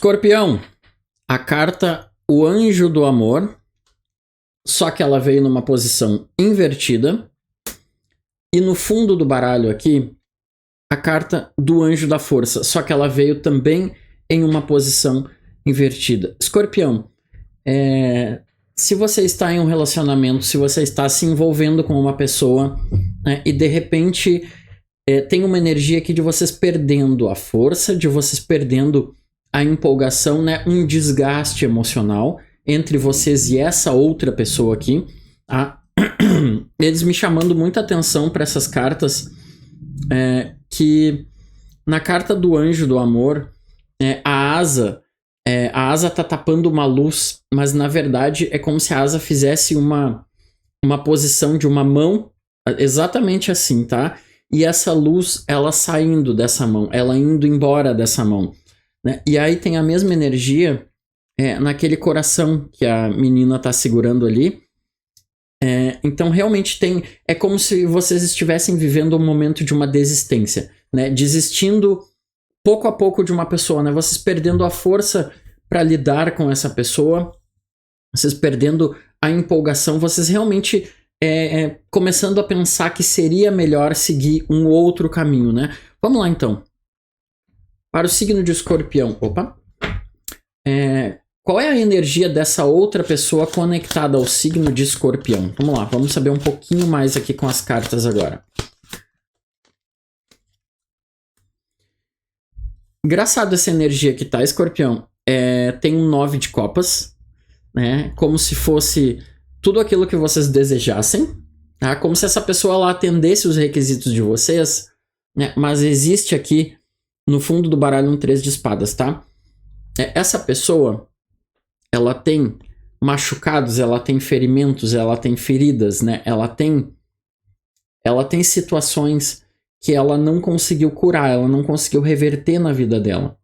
Escorpião, a carta O Anjo do Amor, só que ela veio numa posição invertida. E no fundo do baralho aqui, a carta do Anjo da Força, só que ela veio também em uma posição invertida. Escorpião, se você está em um relacionamento, se você está se envolvendo com uma pessoa, né, e de repente tem uma energia aqui de vocês perdendo a força, de vocês perdendo a empolgação, né, um desgaste emocional entre vocês e essa outra pessoa aqui. Eles me chamando muita atenção para essas cartas, que na carta do Anjo do Amor, a asa tá tapando uma luz, mas na verdade é como se a asa fizesse uma posição de uma mão, exatamente assim, tá? E essa luz, ela saindo dessa mão, ela indo embora dessa mão, né? E aí tem a mesma energia naquele coração que a menina tá segurando ali. Então realmente é como se vocês estivessem vivendo um momento de uma desistência, né? Desistindo pouco a pouco de uma pessoa, né? Vocês perdendo a força para lidar com essa pessoa, vocês perdendo a empolgação, vocês realmente começando a pensar que seria melhor seguir um outro caminho, né? Vamos lá então. Para o signo de Escorpião, qual é a energia dessa outra pessoa conectada ao signo de Escorpião? Vamos lá, vamos saber um pouquinho mais aqui com as cartas agora. Engraçado essa energia que tá, Escorpião. Tem um 9 de copas, né? Como se fosse tudo aquilo que vocês desejassem, tá? Como se essa pessoa lá atendesse os requisitos de vocês, né? Mas existe aqui no fundo do baralho um 3 de espadas, tá? Essa pessoa, ela tem machucados, ela tem ferimentos, ela tem feridas, né? Ela tem situações que ela não conseguiu curar, ela não conseguiu reverter na vida dela,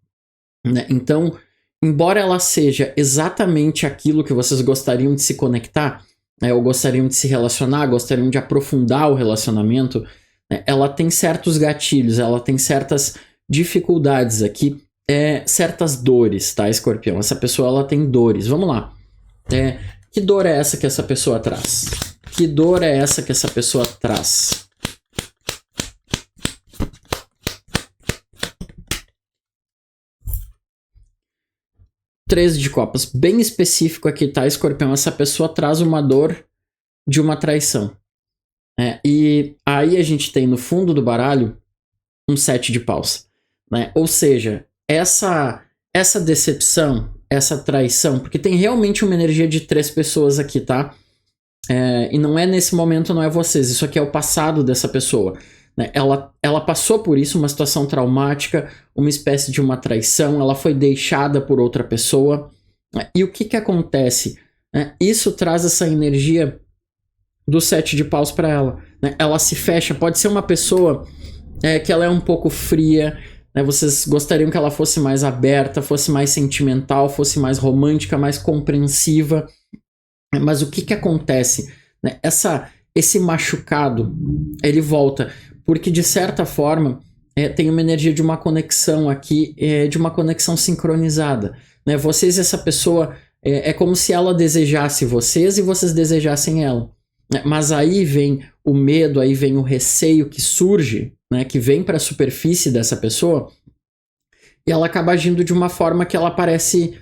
né? Então, embora ela seja exatamente aquilo que vocês gostariam de se conectar, né, ou gostariam de se relacionar, gostariam de aprofundar o relacionamento, né, ela tem certos gatilhos, ela tem certas dificuldades aqui, certas dores, tá, Escorpião? Essa pessoa, ela tem dores. Vamos lá. Que dor é essa que essa pessoa traz? Que dor é essa que essa pessoa traz? Três de copas, bem específico aqui, tá, Escorpião? Essa pessoa traz uma dor de uma traição. E aí a gente tem no fundo do baralho um 7 de paus, né? Ou seja, essa decepção, essa traição, porque tem realmente uma energia de 3 pessoas aqui, tá? E não é nesse momento, não é vocês, isso aqui é o passado dessa pessoa, né? Ela passou por isso, uma situação traumática, uma espécie de uma traição, ela foi deixada por outra pessoa, né? E o que acontece? Isso traz essa energia do 7 de paus para ela, né? Ela se fecha, pode ser uma pessoa que ela é um pouco fria, né? Vocês gostariam que ela fosse mais aberta, fosse mais sentimental, fosse mais romântica, mais compreensiva, mas o que acontece? Né? Esse machucado, ele volta, porque de certa forma tem uma energia de uma conexão aqui, de uma conexão sincronizada, né? Vocês e essa pessoa, é como se ela desejasse vocês e vocês desejassem ela, né? Mas aí vem o medo, aí vem o receio que surge, né? Que vem para a superfície dessa pessoa, e ela acaba agindo de uma forma que ela parece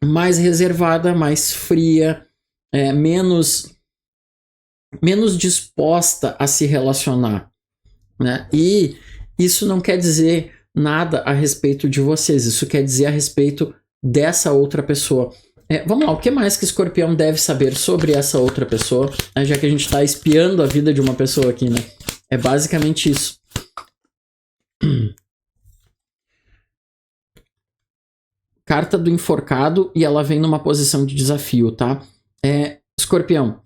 mais reservada, mais fria, menos disposta a se relacionar, né? E isso não quer dizer nada a respeito de vocês, isso quer dizer a respeito dessa outra pessoa. Vamos lá, o que mais que Escorpião deve saber sobre essa outra pessoa, né? Já que a gente está espiando a vida de uma pessoa aqui, né? É basicamente isso. Carta do enforcado, e ela vem numa posição de desafio, tá? Escorpião,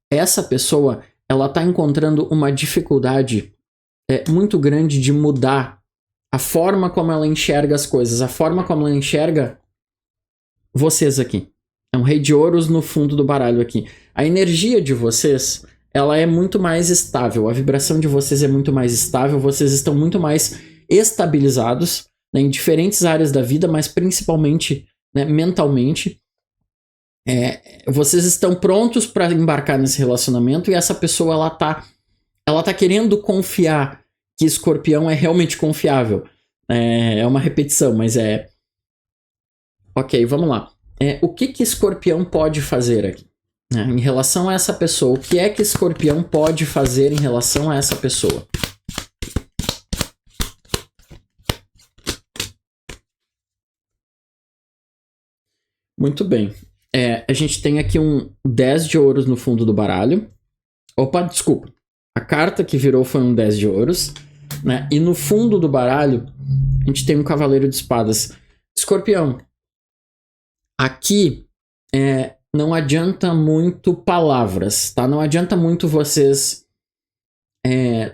essa pessoa, ela tá encontrando uma dificuldade muito grande de mudar a forma como ela enxerga as coisas, a forma como ela enxerga vocês aqui. É um rei de ouros no fundo do baralho aqui. A energia de vocês, ela é muito mais estável, a vibração de vocês é muito mais estável, vocês estão muito mais estabilizados, né, em diferentes áreas da vida, mas principalmente, né, mentalmente. Vocês estão prontos para embarcar nesse relacionamento e essa pessoa ela tá querendo confiar que Escorpião é realmente confiável. É uma repetição, mas Ok, vamos lá. O que Escorpião pode fazer aqui? Em relação a essa pessoa, o que é que Escorpião pode fazer em relação a essa pessoa? Muito bem. A gente tem aqui um 10 de ouros no fundo do baralho. Opa, desculpa. A carta que virou foi um 10 de ouros, né? E no fundo do baralho, a gente tem um cavaleiro de espadas. Escorpião, aqui não adianta muito palavras, tá? Não adianta muito vocês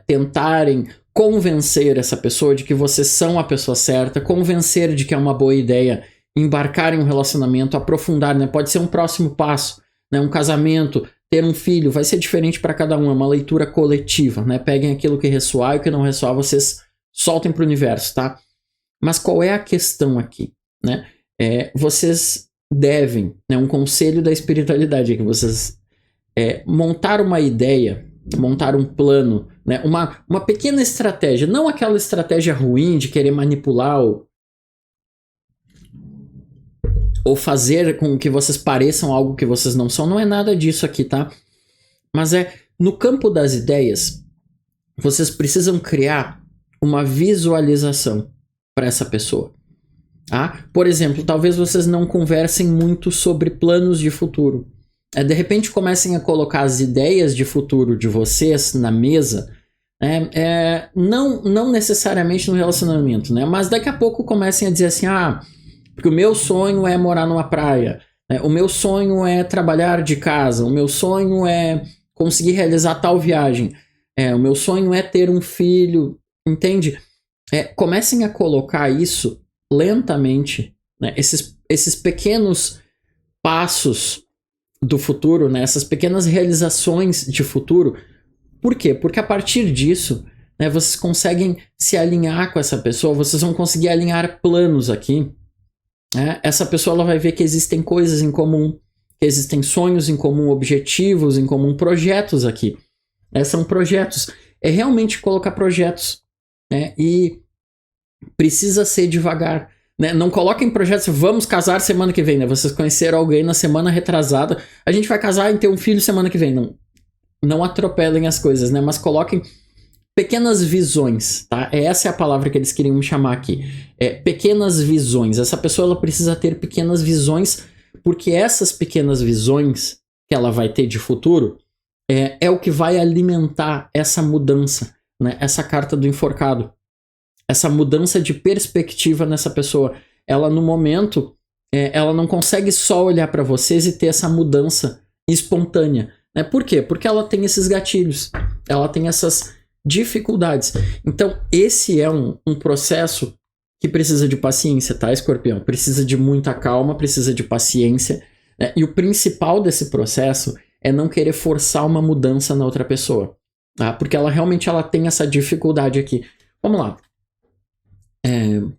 tentarem convencer essa pessoa de que vocês são a pessoa certa, convencer de que é uma boa ideia embarcar em um relacionamento, aprofundar, né? Pode ser um próximo passo, né? Um casamento, ter um filho, vai ser diferente para cada um, é uma leitura coletiva, né? Peguem aquilo que ressoar e o que não ressoar, vocês soltem para o universo, tá? Mas qual é a questão aqui, né? Vocês devem, né? Um conselho da espiritualidade é que vocês montar uma ideia, montar um plano, né? Uma pequena estratégia, não aquela estratégia ruim de querer manipular ou fazer com que vocês pareçam algo que vocês não são, não é nada disso aqui, tá? Mas no campo das ideias, vocês precisam criar uma visualização para essa pessoa. Tá? Por exemplo, talvez vocês não conversem muito sobre planos de futuro. De repente comecem a colocar as ideias de futuro de vocês na mesa, não necessariamente no relacionamento, né? Mas daqui a pouco comecem a dizer assim, porque o meu sonho é morar numa praia, né? O meu sonho é trabalhar de casa, o meu sonho é conseguir realizar tal viagem, o meu sonho é ter um filho, entende? Comecem a colocar isso lentamente, né? Esses pequenos passos do futuro, né? Essas pequenas realizações de futuro. Por quê? Porque a partir disso, né, vocês conseguem se alinhar com essa pessoa, vocês vão conseguir alinhar planos aqui. Essa pessoa ela vai ver que existem coisas em comum, que existem sonhos em comum, objetivos em comum, projetos aqui. São projetos. É realmente colocar projetos, né? E precisa ser devagar, né? Não coloquem projetos, vamos casar semana que vem, né? Vocês conheceram alguém na semana retrasada, a gente vai casar e ter um filho semana que vem. Não atropelem as coisas, né? Mas coloquem pequenas visões, tá? Essa é a palavra que eles queriam me chamar aqui. Pequenas visões. Essa pessoa ela precisa ter pequenas visões, porque essas pequenas visões que ela vai ter de futuro é o que vai alimentar essa mudança, né? Essa carta do enforcado. Essa mudança de perspectiva nessa pessoa. Ela, no momento, ela não consegue só olhar para vocês e ter essa mudança espontânea. Né? Por quê? Porque ela tem esses gatilhos. Ela tem essas dificuldades. Então, esse é um processo que precisa de paciência, tá, Escorpião? Precisa de muita calma, precisa de paciência. Né? E o principal desse processo é não querer forçar uma mudança na outra pessoa. Tá? Porque ela realmente tem essa dificuldade aqui. Vamos lá. O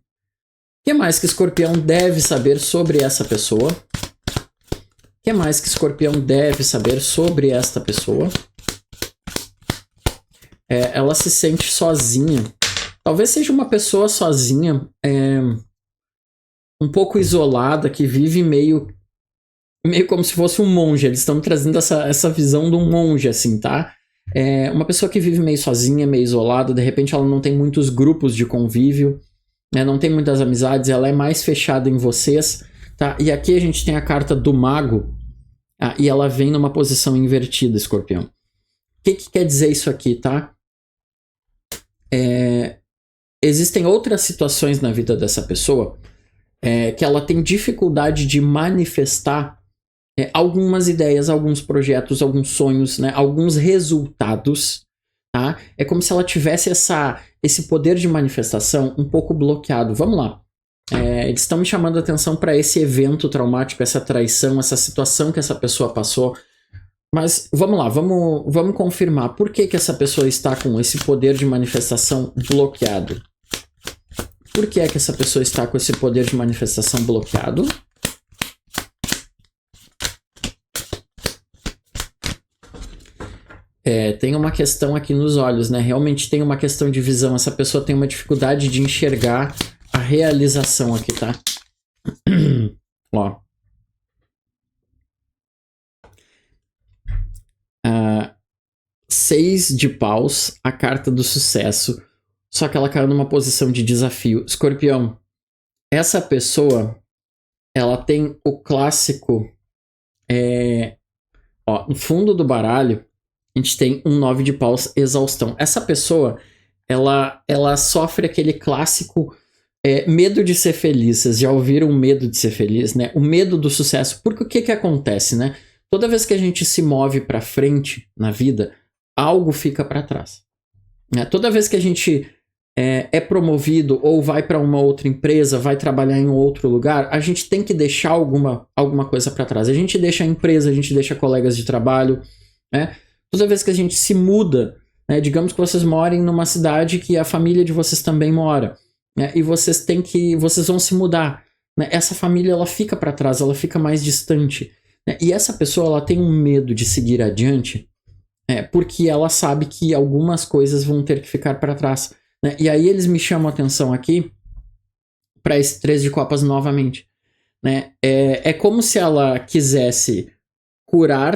que mais que Escorpião deve saber sobre essa pessoa? O que mais que Escorpião deve saber sobre esta pessoa? Ela se sente sozinha. Talvez seja uma pessoa sozinha, um pouco isolada, que vive meio como se fosse um monge. Eles estão trazendo essa visão de um monge, assim, tá? Uma pessoa que vive meio sozinha, meio isolada, de repente ela não tem muitos grupos de convívio, né? Não tem muitas amizades, ela é mais fechada em vocês, tá? E aqui a gente tem a carta do mago, e ela vem numa posição invertida, Escorpião. O que quer dizer isso aqui, tá? Existem outras situações na vida dessa pessoa que ela tem dificuldade de manifestar algumas ideias, alguns projetos, alguns sonhos, né? Alguns resultados, tá? É como se ela tivesse esse poder de manifestação um pouco bloqueado. Vamos lá. Eles estão me chamando a atenção para esse evento traumático, essa traição, essa situação que essa pessoa passou. Mas vamos lá, vamos confirmar. Por que essa pessoa está com esse poder de manifestação bloqueado? por que é que essa pessoa está com esse poder de manifestação bloqueado? Tem uma questão aqui nos olhos, né? Realmente tem uma questão de visão. Essa pessoa tem uma dificuldade de enxergar a realização aqui, tá? Ó. 6 de paus, a carta do sucesso. Só que ela caiu numa posição de desafio. Escorpião, essa pessoa, ela tem o clássico... no fundo do baralho, a gente tem um 9 de paus, exaustão. Essa pessoa, ela sofre aquele clássico medo de ser feliz. Vocês já ouviram o medo de ser feliz, né? O medo do sucesso. Porque o que acontece, né? Toda vez que a gente se move para frente na vida, algo fica para trás. Né? Toda vez que a gente é promovido ou vai para uma outra empresa, vai trabalhar em um outro lugar, a gente tem que deixar alguma coisa para trás. A gente deixa a empresa, a gente deixa colegas de trabalho, né? Toda vez que a gente se muda, né? Digamos que vocês morem numa cidade que a família de vocês também mora, né? E vocês vão se mudar, né? Essa família, ela fica para trás, ela fica mais distante, né? E essa pessoa, ela tem um medo de seguir adiante, porque ela sabe que algumas coisas vão ter que ficar para trás, né? E aí eles me chamam a atenção aqui para esse 3 de copas novamente, né? É como se ela quisesse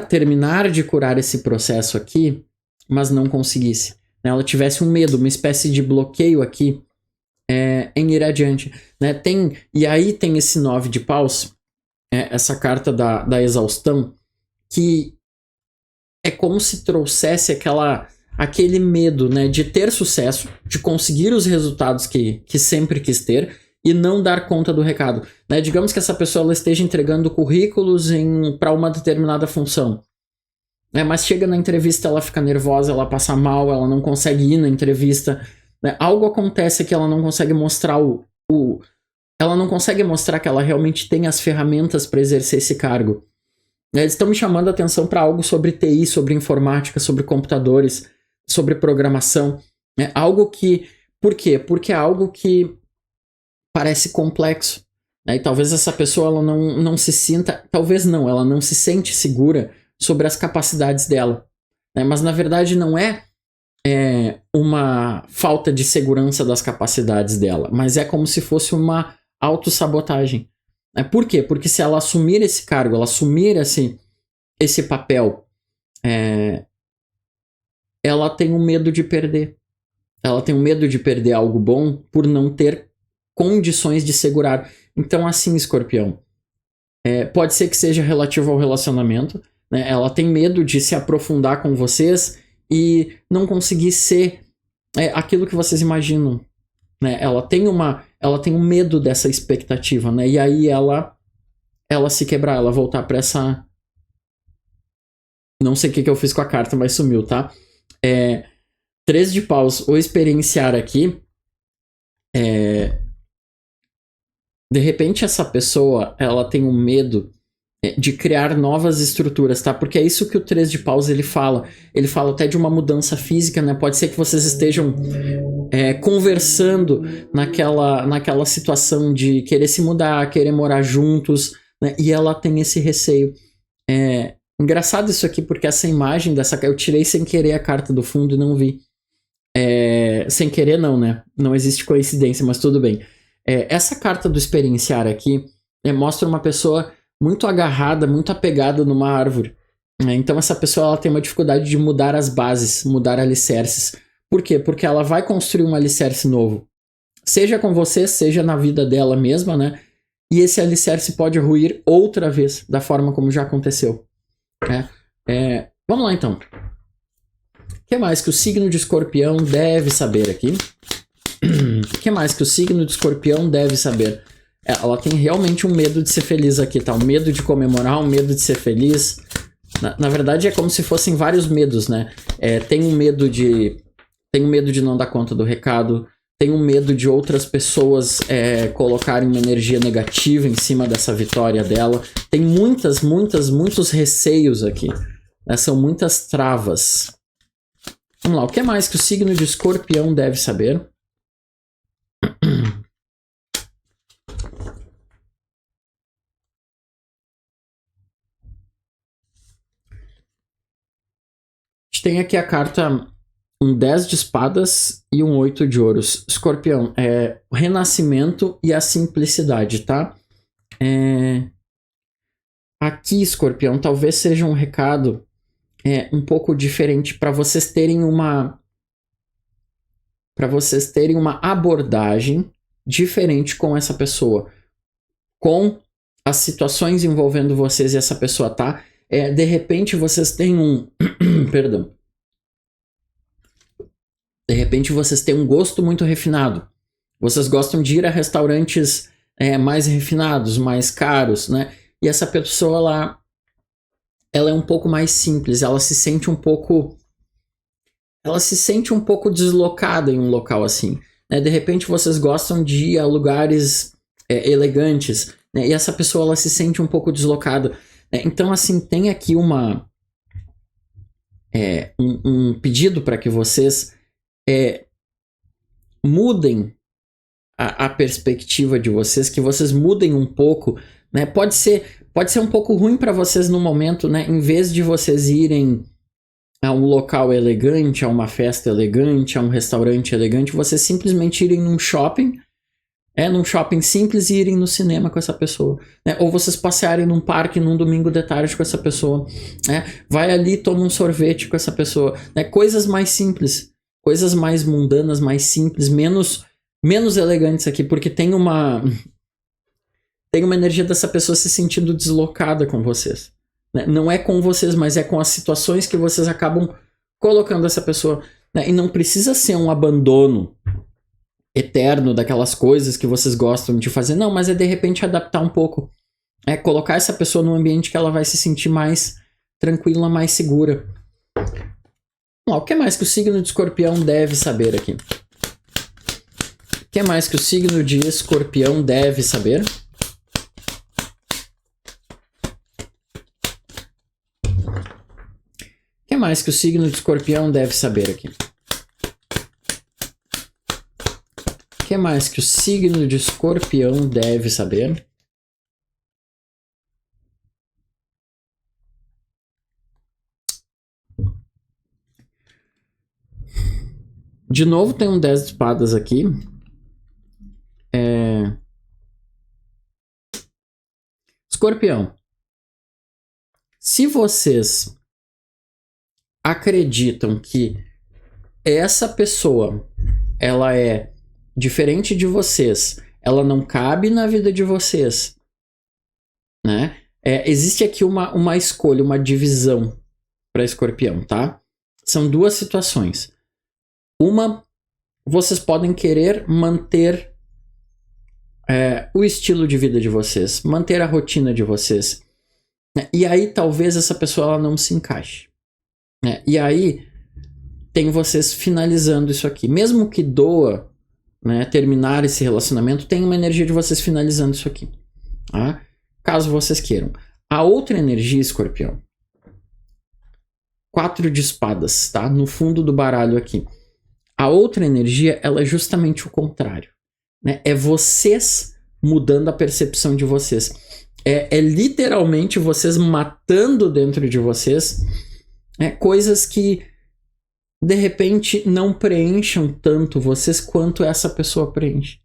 terminar de curar esse processo aqui, mas não conseguisse, né? Ela tivesse um medo, uma espécie de bloqueio aqui em ir adiante, né? E aí tem esse 9 de paus, essa carta da exaustão, que é como se trouxesse aquele medo, né, de ter sucesso, de conseguir os resultados que sempre quis ter e não dar conta do recado, né? Digamos que essa pessoa ela esteja entregando currículos para uma determinada função, né? Mas chega na entrevista, ela fica nervosa, ela passa mal, ela não consegue ir na entrevista, né? Algo acontece que ela não consegue mostrar ela não consegue mostrar que ela realmente tem as ferramentas para exercer esse cargo. Eles estão me chamando a atenção para algo sobre TI, sobre informática, sobre computadores, sobre programação. Algo que... Por quê? Porque é algo que parece complexo. Né? E talvez essa pessoa ela não se sinta... Talvez não, ela não se sente segura sobre as capacidades dela. Né? Mas na verdade não é uma falta de segurança das capacidades dela, mas é como se fosse uma autossabotagem. Por quê? Porque se ela assumir esse cargo, ela assumir esse papel, ela tem um medo de perder. Ela tem um medo de perder algo bom por não ter condições de segurar. Então, assim, Escorpião, pode ser que seja relativo ao relacionamento, né? Ela tem medo de se aprofundar com vocês e não conseguir ser aquilo que vocês imaginam. Né? Ela tem um medo dessa expectativa, né? E aí ela se quebrar, ela voltar pra essa... Não sei o que eu fiz com a carta, mas sumiu, tá? 3 de paus, o experienciar aqui. De repente essa pessoa, ela tem um medo de criar novas estruturas, tá? Porque é isso que o 3 de paus ele fala. Ele fala até de uma mudança física, né? Pode ser que vocês estejam conversando naquela situação de querer se mudar, querer morar juntos, né? E ela tem esse receio. Engraçado isso aqui, porque essa imagem eu tirei sem querer a carta do fundo e não vi. Sem querer não, né? Não existe coincidência, mas tudo bem. Essa carta do experienciar aqui mostra uma pessoa muito agarrada, muito apegada numa árvore. Então essa pessoa ela tem uma dificuldade de mudar as bases, mudar alicerces. Por quê? Porque ela vai construir um alicerce novo. Seja com você, seja na vida dela mesma, né? E esse alicerce pode ruir outra vez, da forma como já aconteceu. Vamos lá então. O que mais que o signo de Escorpião deve saber aqui? O que mais que o signo de Escorpião deve saber? Ela tem realmente um medo de ser feliz aqui, tá? Um medo de comemorar, um medo de ser feliz. Na verdade, é como se fossem vários medos, né? Tem um medo de não dar conta do recado, tem um medo de outras pessoas colocarem uma energia negativa em cima dessa vitória dela. Tem muitos receios aqui. Né? São muitas travas. Vamos lá, o que mais que o signo de Escorpião deve saber? tem aqui a carta um 10 de espadas e um 8 de ouros. Escorpião, o renascimento e a simplicidade, tá? Aqui, Escorpião, talvez seja um recado um pouco diferente para vocês terem uma abordagem diferente com essa pessoa, com as situações envolvendo vocês e essa pessoa, tá? De repente vocês têm perdão. De repente vocês têm um gosto muito refinado. Vocês gostam de ir a restaurantes mais refinados, mais caros, né? E essa pessoa, ela é um pouco mais simples. Ela se sente um pouco deslocada em um local assim, né? De repente vocês gostam de ir a lugares elegantes, né? E essa pessoa, ela se sente um pouco deslocada, né? Então, assim, tem aqui um pedido para que vocês mudem a perspectiva de vocês, que vocês mudem um pouco, né? Pode ser um pouco ruim para vocês no momento, né? Em vez de vocês irem a um local elegante, a uma festa elegante, a um restaurante elegante, vocês simplesmente irem num shopping simples e irem no cinema com essa pessoa, né? Ou vocês passearem num parque num domingo de tarde com essa pessoa, né? Vai ali, toma um sorvete com essa pessoa, né? Coisas mais simples, coisas mais mundanas, mais simples, menos elegantes aqui, porque tem uma energia dessa pessoa se sentindo deslocada com vocês, né? Não é com vocês, mas é com as situações que vocês acabam colocando essa pessoa, né? E não precisa ser um abandono eterno daquelas coisas que vocês gostam de fazer, não, mas de repente adaptar um pouco, colocar essa pessoa num ambiente que ela vai se sentir mais tranquila, mais segura. O que mais que o signo de Escorpião deve saber aqui? O que mais que o signo de Escorpião deve saber? O que mais que o signo de Escorpião deve saber aqui? O que mais que o signo de Escorpião deve saber? De novo tem um 10 de espadas aqui. Escorpião, se vocês acreditam que essa pessoa, ela é diferente de vocês, ela não cabe na vida de vocês, né? Existe aqui uma escolha, uma divisão para Escorpião, tá? São duas situações. Uma, vocês podem querer manter o estilo de vida de vocês, manter a rotina de vocês, né? E aí talvez essa pessoa ela não se encaixe, né? E aí tem vocês finalizando isso aqui, mesmo que doa, né, terminar esse relacionamento, tem uma energia de vocês finalizando isso aqui, tá? Caso vocês queiram. A outra energia, Escorpião, 4 de espadas, tá? No fundo do baralho aqui. A outra energia, ela é justamente o contrário, né? É vocês mudando a percepção de vocês. É literalmente vocês matando dentro de vocês coisas que de repente não preencham tanto vocês quanto essa pessoa preenche.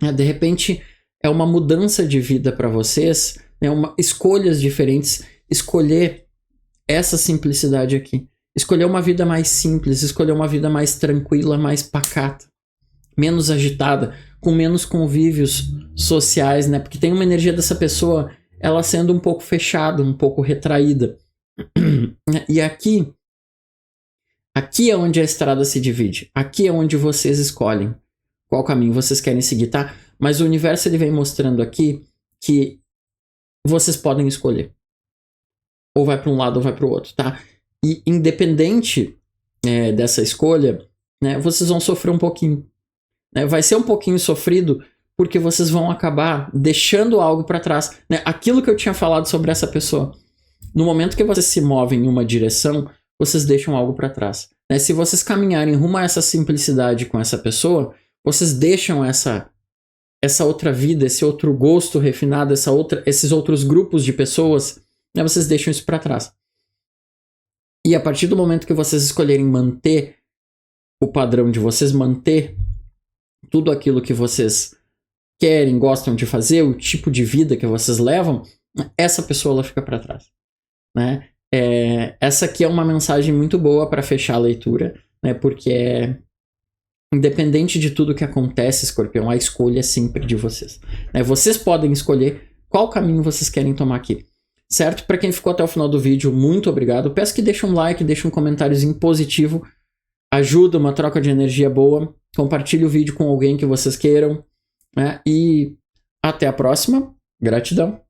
De repente é uma mudança de vida para vocês, escolhas diferentes, escolher essa simplicidade aqui. Escolher uma vida mais simples, escolher uma vida mais tranquila, mais pacata, menos agitada, com menos convívios sociais, né? Porque tem uma energia dessa pessoa, ela sendo um pouco fechada, um pouco retraída. E aqui é onde a estrada se divide. Aqui é onde vocês escolhem qual caminho vocês querem seguir, tá? Mas o universo ele vem mostrando aqui que vocês podem escolher. Ou vai para um lado ou vai para o outro, tá? E independente dessa escolha, né, vocês vão sofrer um pouquinho. Né? Vai ser um pouquinho sofrido porque vocês vão acabar deixando algo para trás. Né? Aquilo que eu tinha falado sobre essa pessoa. No momento que vocês se movem em uma direção, vocês deixam algo para trás. Né? Se vocês caminharem rumo a essa simplicidade com essa pessoa, vocês deixam essa outra vida, esse outro gosto refinado, esses outros grupos de pessoas, né? Vocês deixam isso para trás. E a partir do momento que vocês escolherem manter o padrão de vocês, manter tudo aquilo que vocês querem, gostam de fazer, o tipo de vida que vocês levam, essa pessoa ela fica para trás, né? Essa aqui é uma mensagem muito boa para fechar a leitura, né? Porque independente de tudo que acontece, Escorpião, a escolha é sempre de vocês, né? Vocês podem escolher qual caminho vocês querem tomar aqui, certo? Para quem ficou até o final do vídeo, muito obrigado. Peço que deixe um like, deixe um comentáriozinho positivo, ajuda, uma troca de energia boa. Compartilhe o vídeo com alguém que vocês queiram, né? E até a próxima. Gratidão.